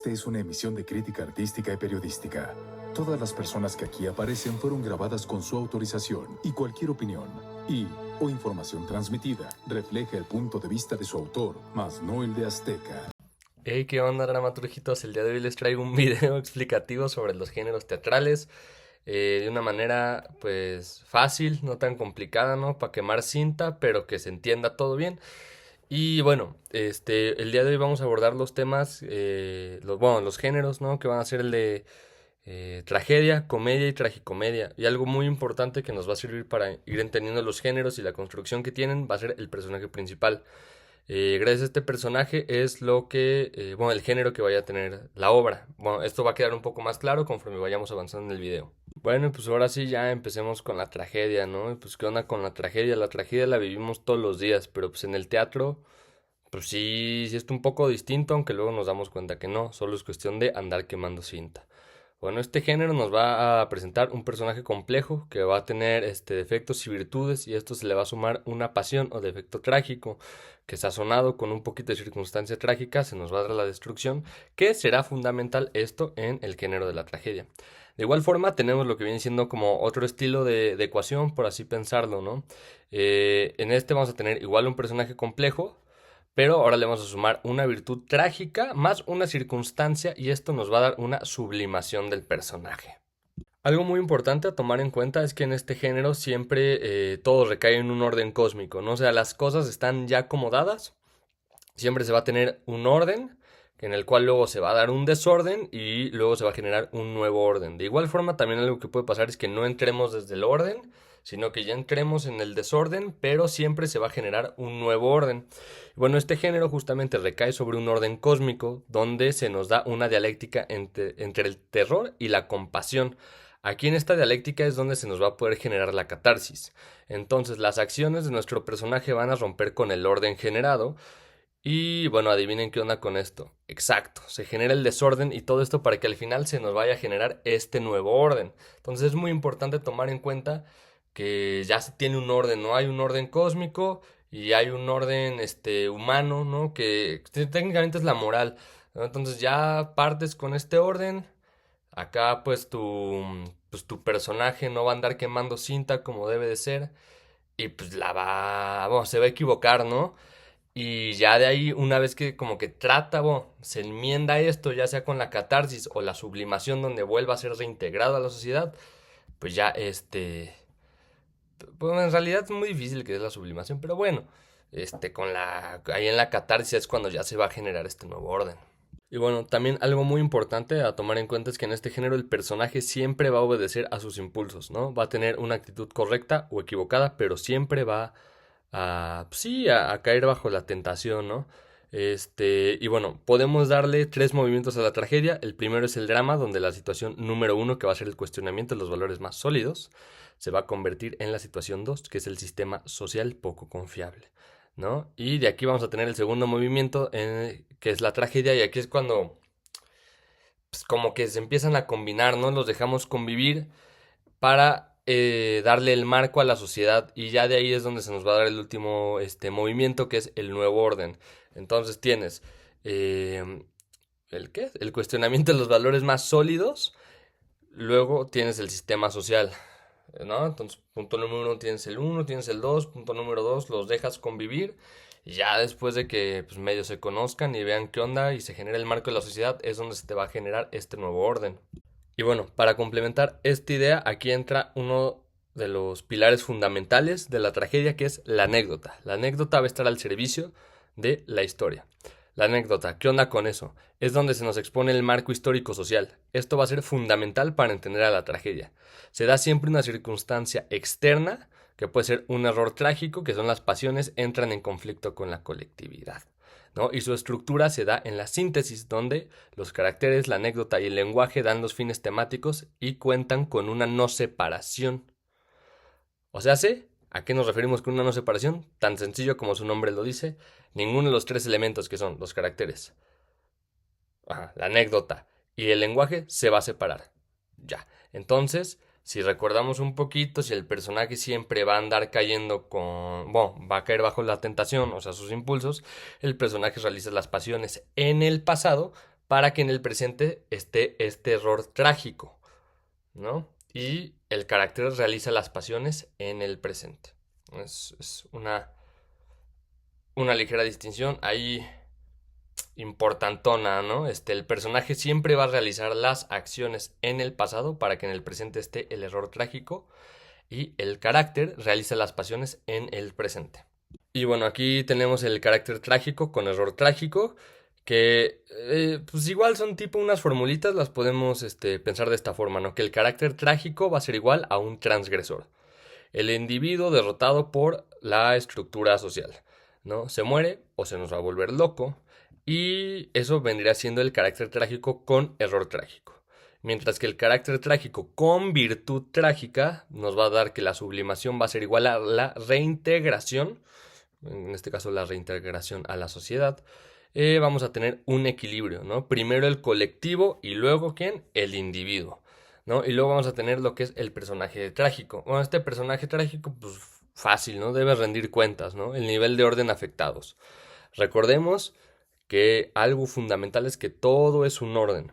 Esta es una emisión de crítica artística y periodística. Todas las personas que aquí aparecen fueron grabadas con su autorización y cualquier opinión o información transmitida refleja el punto de vista de su autor, mas no el de Azteca. Hey, ¿qué onda, dramaturgitos? El día de hoy les traigo un video explicativo sobre los géneros teatrales de una manera pues fácil, no tan complicada, ¿no? Para quemar cinta, pero que se entienda todo bien. Y bueno, el día de hoy vamos a abordar los temas, los géneros, ¿no? Que van a ser el de tragedia, comedia y tragicomedia. Y algo muy importante que nos va a servir para ir entendiendo los géneros y la construcción que tienen va a ser el personaje principal. Gracias a este personaje es el género que vaya a tener la obra. Bueno, esto va a quedar un poco más claro conforme vayamos avanzando en el video. Bueno, pues ahora sí ya empecemos con la tragedia, ¿no? Pues qué onda con la tragedia. La tragedia la vivimos todos los días, pero pues en el teatro, pues sí es un poco distinto, aunque luego nos damos cuenta que no, solo es cuestión de andar quemando cinta. Bueno, este género nos va a presentar un personaje complejo que va a tener defectos y virtudes, y esto se le va a sumar una pasión o defecto trágico que sazonado con un poquito de circunstancia trágica se nos va a dar la destrucción, que será fundamental esto en el género de la tragedia. De igual forma tenemos lo que viene siendo como otro estilo de ecuación, por así pensarlo, ¿no? En este vamos a tener igual un personaje complejo, pero ahora le vamos a sumar una virtud trágica más una circunstancia, y esto nos va a dar una sublimación del personaje. Algo muy importante a tomar en cuenta es que en este género siempre todo recae en un orden cósmico, ¿no? O sea, las cosas están ya acomodadas, siempre se va a tener un orden en el cual luego se va a dar un desorden y luego se va a generar un nuevo orden. De igual forma, también algo que puede pasar es que no entremos desde el orden, sino que ya entremos en el desorden, pero siempre se va a generar un nuevo orden. Bueno, este género justamente recae sobre un orden cósmico donde se nos da una dialéctica entre el terror y la compasión. Aquí en esta dialéctica es donde se nos va a poder generar la catarsis. Entonces las acciones de nuestro personaje van a romper con el orden generado. Y bueno, adivinen qué onda con esto. Exacto, se genera el desorden y todo esto para que al final se nos vaya a generar este nuevo orden. Entonces es muy importante tomar en cuenta que ya se tiene un orden, ¿no? Hay un orden cósmico y hay un orden humano, ¿no? Que técnicamente es la moral, ¿no? Entonces ya partes con este orden. Acá pues tu personaje no va a andar quemando cinta como debe de ser. Y pues se va a equivocar, ¿no? Y ya de ahí, una vez que como que se enmienda esto, ya sea con la catarsis o la sublimación donde vuelva a ser reintegrado a la sociedad, pues ya pues en realidad es muy difícil que es la sublimación, pero bueno, ahí en la catarsis es cuando ya se va a generar este nuevo orden. Y bueno, también algo muy importante a tomar en cuenta es que en este género el personaje siempre va a obedecer a sus impulsos, ¿no? Va a tener una actitud correcta o equivocada, pero siempre va a caer bajo la tentación, ¿no? Y bueno, podemos darle tres movimientos a la tragedia. El primero es el drama, donde la situación número uno, que va a ser el cuestionamiento de los valores más sólidos, se va a convertir en la situación 2, que es el sistema social poco confiable, ¿no? Y de aquí vamos a tener el segundo movimiento, que es la tragedia, y aquí es cuando pues, como que se empiezan a combinar, ¿no? Los dejamos convivir para darle el marco a la sociedad, y ya de ahí es donde se nos va a dar el último movimiento, que es el nuevo orden. Entonces tienes eh, el cuestionamiento de los valores más sólidos, luego tienes el sistema social, ¿no? Entonces, punto número uno, tienes el dos, punto número dos, los dejas convivir. Y ya después de que pues, medio se conozcan y vean qué onda y se genera el marco de la sociedad, es donde se te va a generar este nuevo orden. Y bueno, para complementar esta idea, aquí entra uno de los pilares fundamentales de la tragedia, que es la anécdota. La anécdota va a estar al servicio de la historia. La anécdota, ¿qué onda con eso? Es donde se nos expone el marco histórico social. Esto va a ser fundamental para entender a la tragedia. Se da siempre una circunstancia externa, que puede ser un error trágico, que son las pasiones, entran en conflicto con la colectividad, ¿no? Y su estructura se da en la síntesis, donde los caracteres, la anécdota y el lenguaje dan los fines temáticos y cuentan con una no separación. O sea, ¿a qué nos referimos con una no separación? Tan sencillo como su nombre lo dice, ninguno de los tres elementos que son los caracteres, la anécdota y el lenguaje se va a separar. Ya. Entonces, si recordamos un poquito, si el personaje siempre va a andar cayendo va a caer bajo la tentación, o sea, sus impulsos, el personaje realiza las pasiones en el pasado para que en el presente esté este error trágico, ¿no? Y el carácter realiza las pasiones en el presente. Es una ligera distinción ahí importantona, ¿no? El personaje siempre va a realizar las acciones en el pasado para que en el presente esté el error trágico, y el carácter realiza las pasiones en el presente. Y bueno, aquí tenemos el carácter trágico con error trágico, que pues igual son tipo unas formulitas, las podemos pensar de esta forma, ¿no? Que el carácter trágico va a ser igual a un transgresor. El individuo derrotado por la estructura social, ¿no? Se muere o se nos va a volver loco, y eso vendría siendo el carácter trágico con error trágico. Mientras que el carácter trágico con virtud trágica nos va a dar que la sublimación va a ser igual a la reintegración, en este caso la reintegración a la sociedad. Vamos a tener un equilibrio, ¿no? Primero el colectivo y luego ¿quién? El individuo, ¿no? Y luego vamos a tener lo que es el personaje trágico. Bueno, este personaje trágico, pues fácil, ¿no? Debe rendir cuentas, ¿no? El nivel de orden afectados. Recordemos que algo fundamental es que todo es un orden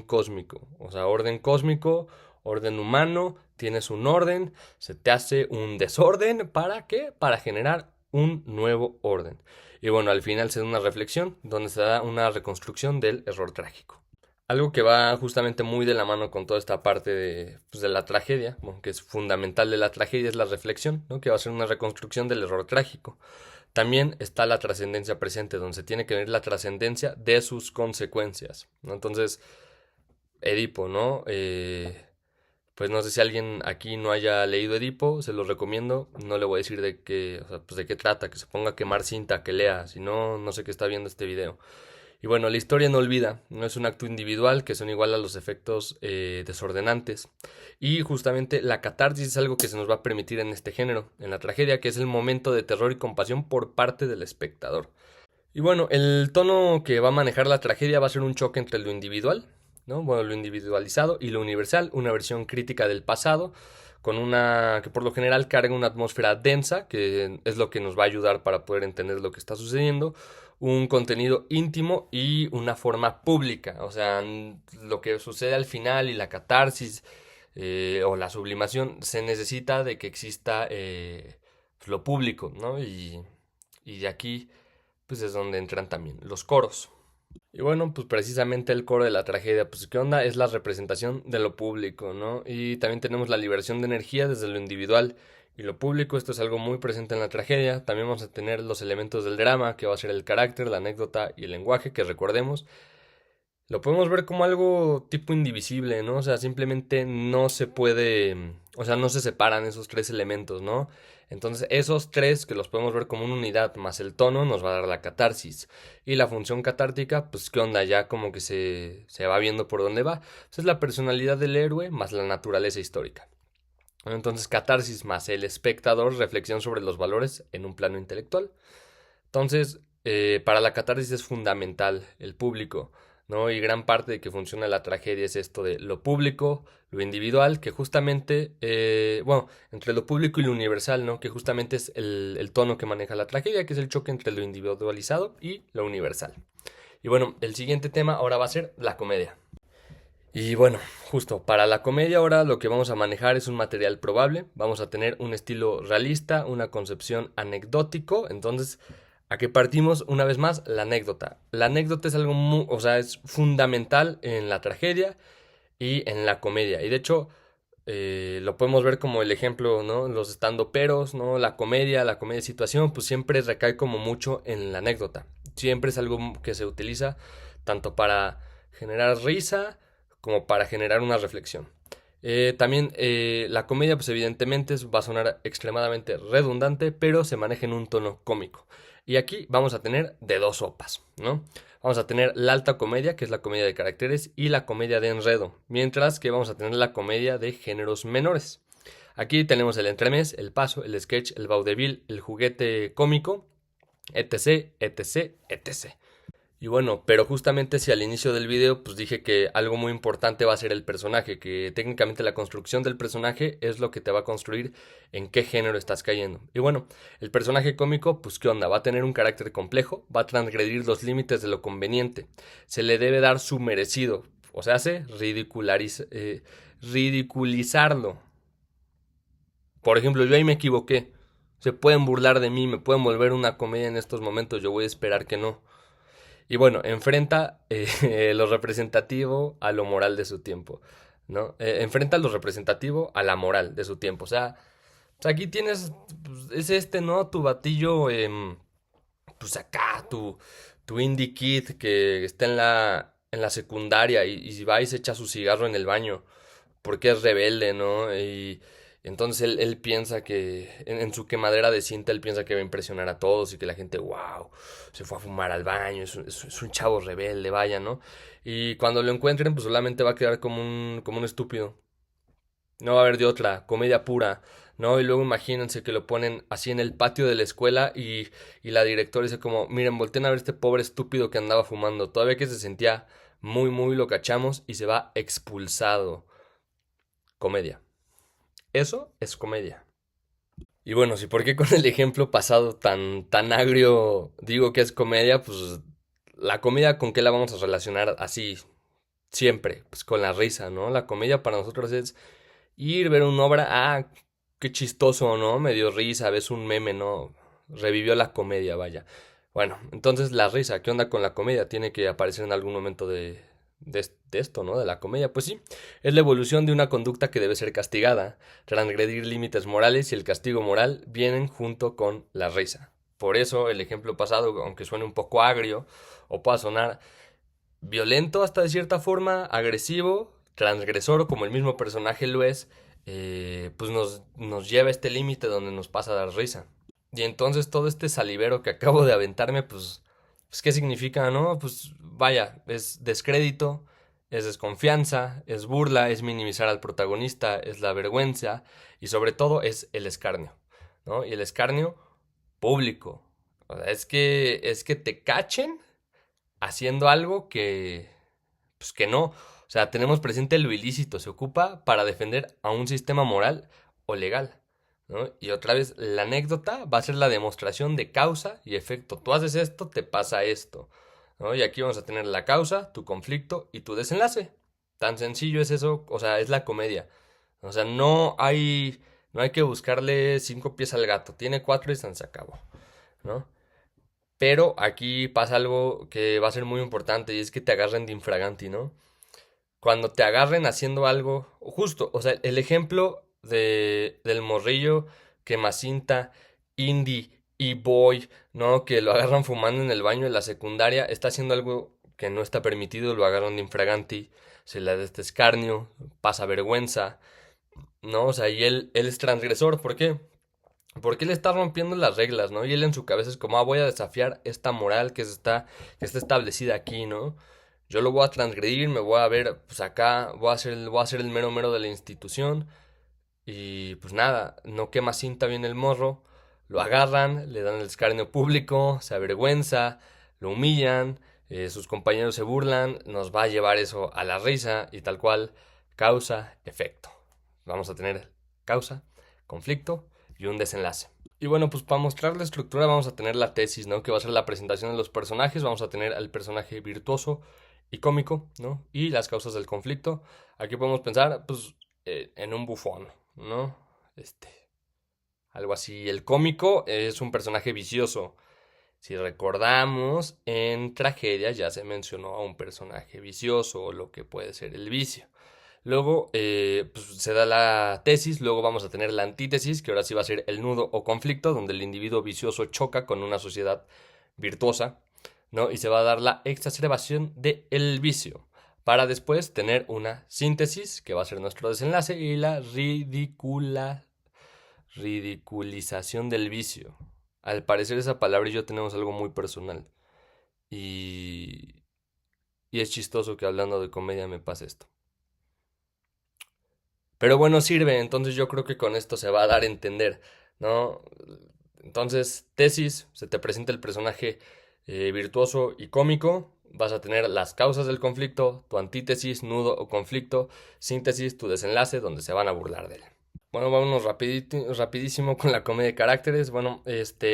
cósmico. O sea, orden cósmico, orden humano, tienes un orden, se te hace un desorden, ¿para qué? Para generar un nuevo orden. Y bueno, al final se da una reflexión donde se da una reconstrucción del error trágico. Algo que va justamente muy de la mano con toda esta parte de la tragedia, bueno, que es fundamental de la tragedia, es la reflexión, ¿no? Que va a ser una reconstrucción del error trágico. También está la trascendencia presente, donde se tiene que ver la trascendencia de sus consecuencias, ¿no? Entonces, Edipo, ¿no? Pues no sé si alguien aquí no haya leído Edipo, se los recomiendo. No le voy a decir de qué, o sea, pues de qué trata, que se ponga a quemar cinta, que lea, si no, no sé qué está viendo este video. Y bueno, la historia no olvida, no es un acto individual que son igual a los efectos desordenantes. Y justamente la catarsis es algo que se nos va a permitir en este género, en la tragedia, que es el momento de terror y compasión por parte del espectador. Y bueno, el tono que va a manejar la tragedia va a ser un choque entre lo individual, ¿no? Bueno, lo individualizado y lo universal, una versión crítica del pasado, con una que por lo general carga una atmósfera densa, que es lo que nos va a ayudar para poder entender lo que está sucediendo, un contenido íntimo y una forma pública, o sea, lo que sucede al final y la catarsis o la sublimación se necesita de que exista lo público, ¿no? Y de aquí pues es donde entran también los coros. Y bueno, pues precisamente el coro de la tragedia, pues ¿qué onda? Es la representación de lo público, ¿no? Y también tenemos la liberación de energía desde lo individual y lo público. Esto es algo muy presente en la tragedia. También vamos a tener los elementos del drama, que va a ser el carácter, la anécdota y el lenguaje, que recordemos, lo podemos ver como algo tipo indivisible, ¿no? O sea, simplemente no se puede, o sea, no se separan esos tres elementos, ¿no? Entonces, esos tres que los podemos ver como una unidad más el tono nos va a dar la catarsis. Y la función catártica, pues, ¿qué onda? Ya como que se va viendo por dónde va. Pues es la personalidad del héroe más la naturaleza histórica. Entonces, catarsis más el espectador, reflexión sobre los valores en un plano intelectual. Entonces, para la catarsis es fundamental el público, ¿no? Y gran parte de que funciona la tragedia es esto de lo público, lo individual, que justamente, bueno, entre lo público y lo universal, ¿no? Que justamente es el tono que maneja la tragedia, que es el choque entre lo individualizado y lo universal. Y bueno, el siguiente tema ahora va a ser la comedia. Y bueno, justo para la comedia ahora lo que vamos a manejar es un material probable, vamos a tener un estilo realista, una concepción anecdótico, entonces ¿a qué partimos? Una vez más, la anécdota. La anécdota es algo muy, o sea, es fundamental en la tragedia y en la comedia. Y de hecho, lo podemos ver como el ejemplo, ¿no? Los estandoperos, ¿no? La comedia de situación, pues siempre recae como mucho en la anécdota. Siempre es algo que se utiliza tanto para generar risa como para generar una reflexión. También la comedia, pues evidentemente va a sonar extremadamente redundante, pero se maneja en un tono cómico. Y aquí vamos a tener de dos sopas, ¿no? Vamos a tener la alta comedia, que es la comedia de caracteres, y la comedia de enredo, mientras que vamos a tener la comedia de géneros menores. Aquí tenemos el entremés, el paso, el sketch, el vaudeville, el juguete cómico, etc, etc, etc. Y bueno, pero justamente si al inicio del video pues dije que algo muy importante va a ser el personaje, que técnicamente la construcción del personaje es lo que te va a construir en qué género estás cayendo. Y bueno, el personaje cómico pues qué onda, va a tener un carácter complejo, va a transgredir los límites de lo conveniente, se le debe dar su merecido, o sea, ridiculizarlo. Por ejemplo, yo ahí me equivoqué, se pueden burlar de mí, me pueden volver una comedia en estos momentos, yo voy a esperar que no. Y bueno, enfrenta lo representativo a lo moral de su tiempo, ¿no? Enfrenta lo representativo a la moral de su tiempo. O sea, pues aquí tienes, pues, es este, ¿no? Tu batillo, pues acá, tu indie kid que está en la secundaria y va y se echa su cigarro en el baño porque es rebelde, ¿no? Y entonces él piensa que en su quemadera de cinta, él piensa que va a impresionar a todos y que la gente, wow, se fue a fumar al baño, es un chavo rebelde, vaya, ¿no? Y cuando lo encuentren, pues solamente va a quedar como un estúpido. No va a haber de otra, comedia pura, ¿no? Y luego imagínense que lo ponen así en el patio de la escuela y la directora dice como, miren, volteen a ver este pobre estúpido que andaba fumando, todavía que se sentía muy, muy lo cachamos y se va expulsado. Comedia. Eso es comedia. Y bueno, si por qué con el ejemplo pasado tan agrio digo que es comedia, pues la comedia con qué la vamos a relacionar así siempre, pues con la risa, ¿no? La comedia para nosotros es ir, ver una obra, qué chistoso, ¿no? Me dio risa, ves un meme, ¿no? Revivió la comedia, vaya. Bueno, entonces la risa, ¿qué onda con la comedia? Tiene que aparecer en algún momento de esto, ¿no? De la comedia. Pues sí, es la evolución de una conducta que debe ser castigada, transgredir límites morales y el castigo moral vienen junto con la risa. Por eso el ejemplo pasado, aunque suene un poco agrio o pueda sonar violento hasta de cierta forma, agresivo, transgresor, como el mismo personaje lo es, pues nos lleva a este límite donde nos pasa a dar risa. Y entonces todo este salivero que acabo de aventarme, pues ¿qué significa, no? Pues vaya, es descrédito, es desconfianza, es burla, es minimizar al protagonista, es la vergüenza y sobre todo es el escarnio, ¿no? Y el escarnio público. O sea, es que te cachen haciendo algo pues que no. O sea, tenemos presente lo ilícito, se ocupa para defender a un sistema moral o legal, ¿no? Y otra vez, la anécdota va a ser la demostración de causa y efecto. Tú haces esto, te pasa esto, ¿no? Y aquí vamos a tener la causa, tu conflicto y tu desenlace. Tan sencillo es eso, o sea, es la comedia. O sea, no hay que buscarle 5 pies al gato. Tiene 4 y se acabó, ¿no? Pero aquí pasa algo que va a ser muy importante y es que te agarren de infraganti, ¿no? Cuando te agarren haciendo algo, justo, o sea, el ejemplo del morrillo que Macinta, Indy y Boy, ¿no? Que lo agarran fumando en el baño de la secundaria, está haciendo algo que no está permitido, lo agarran de infraganti, se le da este escarnio, pasa vergüenza, ¿no? O sea, y él es transgresor, ¿por qué? Porque él está rompiendo las reglas, ¿no? Y él en su cabeza es como, voy a desafiar esta moral que está establecida aquí, ¿no? Yo lo voy a transgredir, me voy a ver, pues acá, voy a ser el mero mero de la institución. Y pues nada, no quema cinta bien el morro, lo agarran, le dan el escarnio público, se avergüenza, lo humillan, sus compañeros se burlan, nos va a llevar eso a la risa y tal cual, causa, efecto. Vamos a tener causa, conflicto y un desenlace. Y bueno, pues para mostrar la estructura vamos a tener la tesis, ¿no? Que va a ser la presentación de los personajes, vamos a tener al personaje virtuoso y cómico, ¿no? Y las causas del conflicto. Aquí podemos pensar, pues, en un bufón, ¿no? Este, algo así. El cómico es un personaje vicioso. Si recordamos, en tragedia ya se mencionó a un personaje vicioso o lo que puede ser el vicio. Luego pues, se da la tesis, luego vamos a tener la antítesis, que ahora sí va a ser el nudo o conflicto, donde el individuo vicioso choca con una sociedad virtuosa, ¿no? Y se va a dar la exacerbación del vicio, para después tener una síntesis, que va a ser nuestro desenlace, y la ridiculización del vicio. Al parecer esa palabra y yo tenemos algo muy personal. Y, y es chistoso que hablando de comedia me pase esto. Pero bueno, sirve, entonces yo creo que con esto se va a dar a entender, ¿no? Entonces, tesis, se te presenta el personaje virtuoso y cómico. Vas a tener las causas del conflicto, tu antítesis, nudo o conflicto, síntesis, tu desenlace, donde se van a burlar de él. Bueno, vámonos rapidísimo con la comedia de caracteres. Bueno,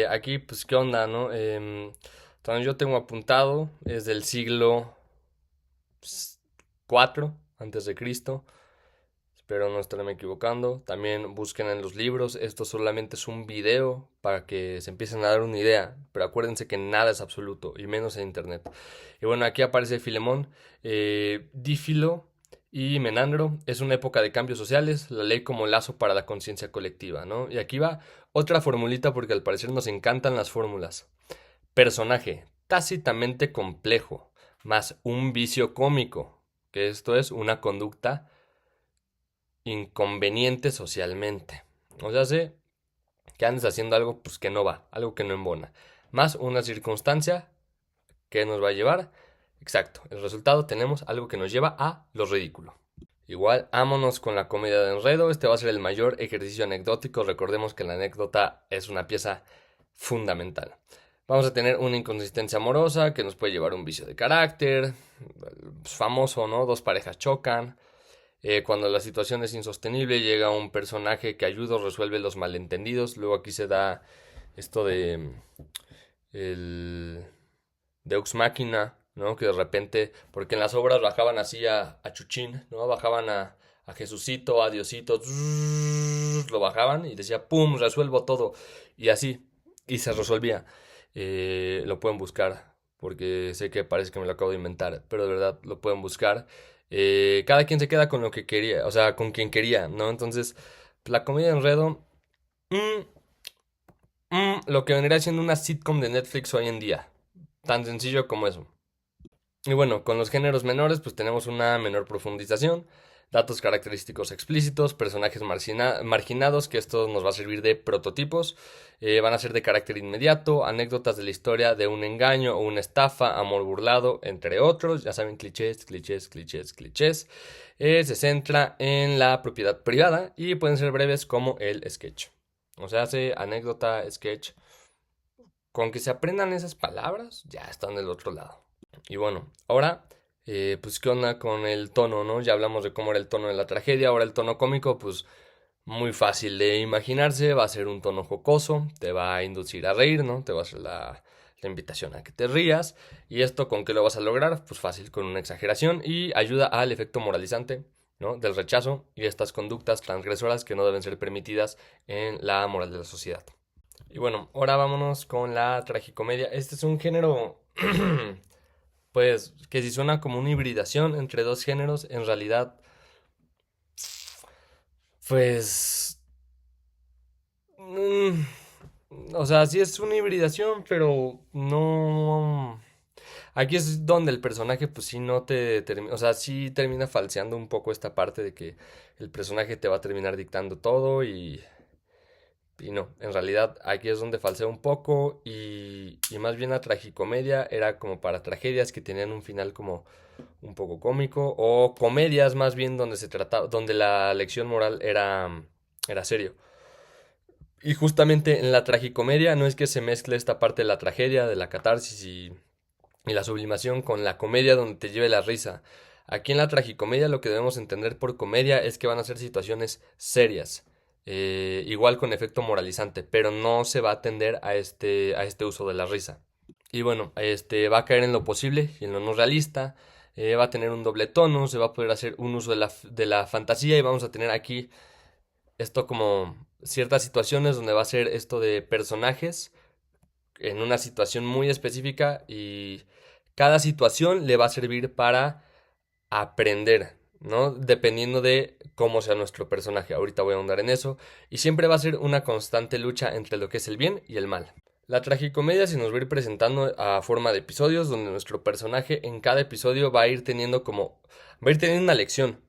aquí, pues, ¿qué onda, no? Entonces yo tengo apuntado, es del siglo IV antes de Cristo. Espero no estarme equivocando. También busquen en los libros. Esto solamente es un video para que se empiecen a dar una idea. Pero acuérdense que nada es absoluto, y menos en internet. Y bueno, aquí aparece Filemón, Dífilo y Menandro. Es una época de cambios sociales, la ley como lazo para la conciencia colectiva, ¿no? Y aquí va otra formulita porque al parecer nos encantan las fórmulas. Personaje tácitamente complejo, más un vicio cómico, que esto es una conducta inconveniente socialmente. O sea, sé que andes haciendo algo pues que no va, algo que no embona. Más una circunstancia que nos va a llevar, exacto, el resultado tenemos algo que nos lleva a lo ridículo. Igual, ámonos con la comedia de enredo. Este va a ser el mayor ejercicio anecdótico. Recordemos que la anécdota es una pieza fundamental. Vamos a tener una inconsistencia amorosa que nos puede llevar a un vicio de carácter. Famoso, ¿no? Dos parejas chocan. Cuando la situación es insostenible, llega un personaje que ayuda o resuelve los malentendidos. Luego aquí se da esto de el Deux Machina, ¿no? Que de repente, porque en las obras bajaban así a Chuchín, ¿no? Bajaban a Jesucito, a Diosito, lo bajaban y decía, ¡pum!, resuelvo todo. Y así, y se resolvía. Lo pueden buscar, porque sé que parece que me lo acabo de inventar, pero de verdad lo pueden buscar. Cada quien se queda con lo que quería, o sea, con quien quería, ¿no? Entonces, la comedia de enredo, lo que vendría siendo una sitcom de Netflix hoy en día. Tan sencillo como eso. Y bueno, con los géneros menores, pues tenemos una menor profundización, datos característicos explícitos, personajes marginados, que esto nos va a servir de prototipos, van a ser de carácter inmediato, anécdotas de la historia de un engaño o una estafa, amor burlado, entre otros, ya saben, clichés, clichés, clichés, clichés. Se centra en la propiedad privada y pueden ser breves como el sketch. O sea, hace anécdota, sketch. Con que se aprendan esas palabras, ya están del otro lado. Y bueno, ahora, pues qué onda con el tono, ¿no? Ya hablamos de cómo era el tono de la tragedia, ahora el tono cómico, pues muy fácil de imaginarse, va a ser un tono jocoso, te va a inducir a reír, ¿no? Te va a hacer la invitación a que te rías. ¿Y esto con qué lo vas a lograr? Pues fácil, con una exageración y ayuda al efecto moralizante, ¿no? Del rechazo y estas conductas transgresoras que no deben ser permitidas en la moral de la sociedad. Y bueno, ahora vámonos con la tragicomedia. Este es un género, pues, que si suena como una hibridación entre dos géneros, en realidad, pues, o sea, sí es una hibridación, pero no. Aquí es donde el personaje, pues sí, no te termina, o sea, sí termina falseando un poco esta parte de que el personaje te va a terminar dictando todo y no, en realidad aquí es donde falsea un poco y más bien la tragicomedia era como para tragedias que tenían un final como un poco cómico o comedias más bien donde se trataba, donde la lección moral era serio. Y justamente en la tragicomedia no es que se mezcle esta parte de la tragedia, de la catarsis y la sublimación con la comedia donde te lleve la risa. Aquí en la tragicomedia lo que debemos entender por comedia es que van a ser situaciones serias, igual con efecto moralizante, pero no se va a atender a este uso de la risa. Y bueno, va a caer en lo posible y en lo no realista, va a tener un doble tono, se va a poder hacer un uso de la fantasía y vamos a tener aquí esto como ciertas situaciones donde va a ser esto de personajes en una situación muy específica y cada situación le va a servir para aprender, ¿no? Dependiendo de cómo sea nuestro personaje. Ahorita voy a ahondar en eso. Y siempre va a ser una constante lucha entre lo que es el bien y el mal. La tragicomedia se nos va a ir presentando a forma de episodios donde nuestro personaje en cada episodio va a ir teniendo una lección.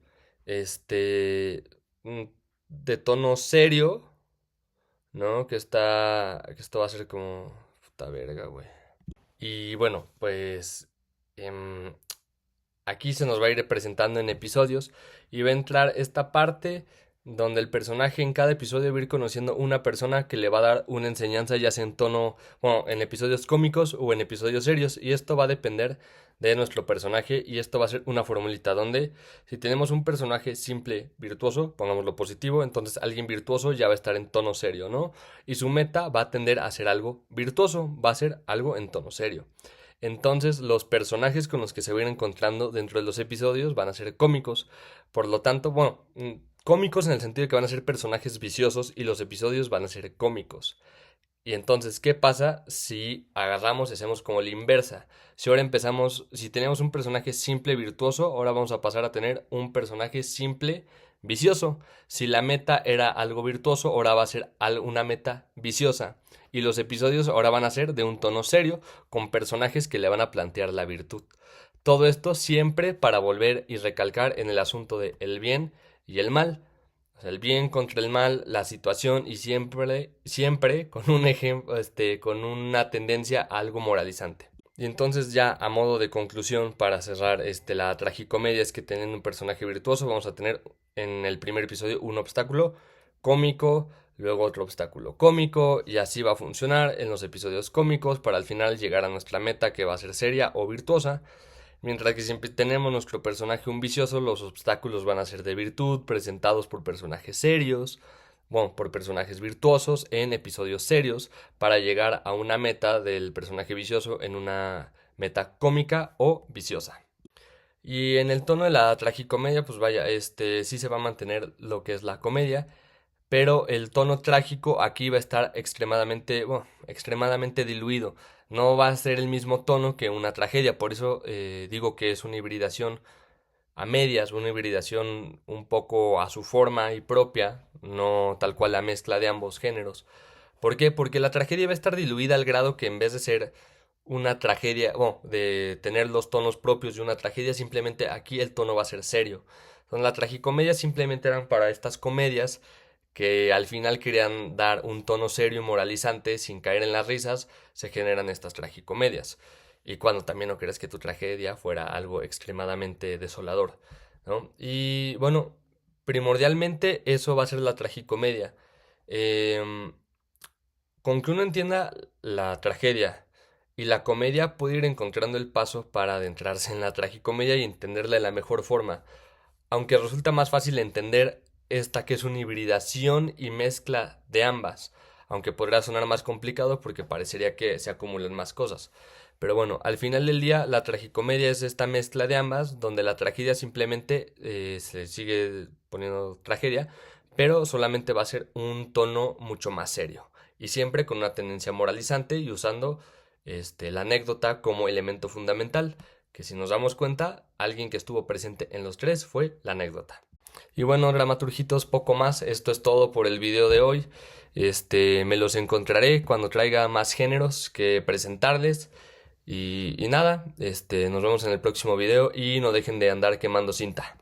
Este, mm, de tono serio, ¿no? Que esto va a ser como, puta verga, güey. Y bueno, pues em, aquí se nos va a ir presentando en episodios y va a entrar esta parte donde el personaje en cada episodio va a ir conociendo una persona que le va a dar una enseñanza, ya sea en tono, bueno, en episodios cómicos o en episodios serios, y esto va a depender de nuestro personaje, y esto va a ser una formulita donde si tenemos un personaje simple, virtuoso, pongámoslo positivo, entonces alguien virtuoso ya va a estar en tono serio, ¿no? Y su meta va a tender a ser algo virtuoso, va a ser algo en tono serio. Entonces los personajes con los que se van a ir encontrando dentro de los episodios van a ser cómicos, por lo tanto, bueno, cómicos en el sentido de que van a ser personajes viciosos y los episodios van a ser cómicos. Y entonces, ¿qué pasa si agarramos y hacemos como la inversa? Si ahora empezamos, si teníamos un personaje simple virtuoso, ahora vamos a pasar a tener un personaje simple vicioso. Si la meta era algo virtuoso, ahora va a ser una meta viciosa. Y los episodios ahora van a ser de un tono serio, con personajes que le van a plantear la virtud. Todo esto siempre para volver y recalcar en el asunto de el bien y el mal. O sea, el bien contra el mal, la situación y siempre con un ejemplo, con una tendencia a algo moralizante. Y entonces ya a modo de conclusión para cerrar la tragicomedia es que teniendo un personaje virtuoso vamos a tener en el primer episodio un obstáculo cómico, luego otro obstáculo cómico y así va a funcionar en los episodios cómicos para al final llegar a nuestra meta que va a ser seria o virtuosa. Mientras que siempre tenemos nuestro personaje un vicioso, los obstáculos van a ser de virtud, presentados por personajes serios, bueno, por personajes virtuosos en episodios serios, para llegar a una meta del personaje vicioso en una meta cómica o viciosa. Y en el tono de la tragicomedia, pues vaya, sí se va a mantener lo que es la comedia, pero el tono trágico aquí va a estar extremadamente diluido. No va a ser el mismo tono que una tragedia, por eso digo que es una hibridación a medias, una hibridación un poco a su forma y propia, no tal cual la mezcla de ambos géneros. ¿Por qué? Porque la tragedia va a estar diluida al grado que en vez de ser una tragedia, bueno, de tener los tonos propios de una tragedia, simplemente aquí el tono va a ser serio. Entonces, la tragicomedia simplemente eran para estas comedias que al final querían dar un tono serio y moralizante sin caer en las risas, se generan estas tragicomedias. Y cuando también no quieres que tu tragedia fuera algo extremadamente desolador, ¿no? Y bueno, primordialmente eso va a ser la tragicomedia. Em, con que uno entienda la tragedia y la comedia puede ir encontrando el paso para adentrarse en la tragicomedia y entenderla de la mejor forma. Aunque resulta más fácil entender esta que es una hibridación y mezcla de ambas, aunque podrá sonar más complicado porque parecería que se acumulan más cosas. Pero bueno, al final del día la tragicomedia es esta mezcla de ambas, donde la tragedia simplemente se sigue poniendo tragedia, pero solamente va a ser un tono mucho más serio y siempre con una tendencia moralizante y usando la anécdota como elemento fundamental, que si nos damos cuenta, alguien que estuvo presente en los tres fue la anécdota. Y bueno, dramaturgitos, poco más. Esto es todo por el video de hoy. Me los encontraré cuando traiga más géneros que presentarles. Y nada, nos vemos en el próximo video y no dejen de andar quemando cinta.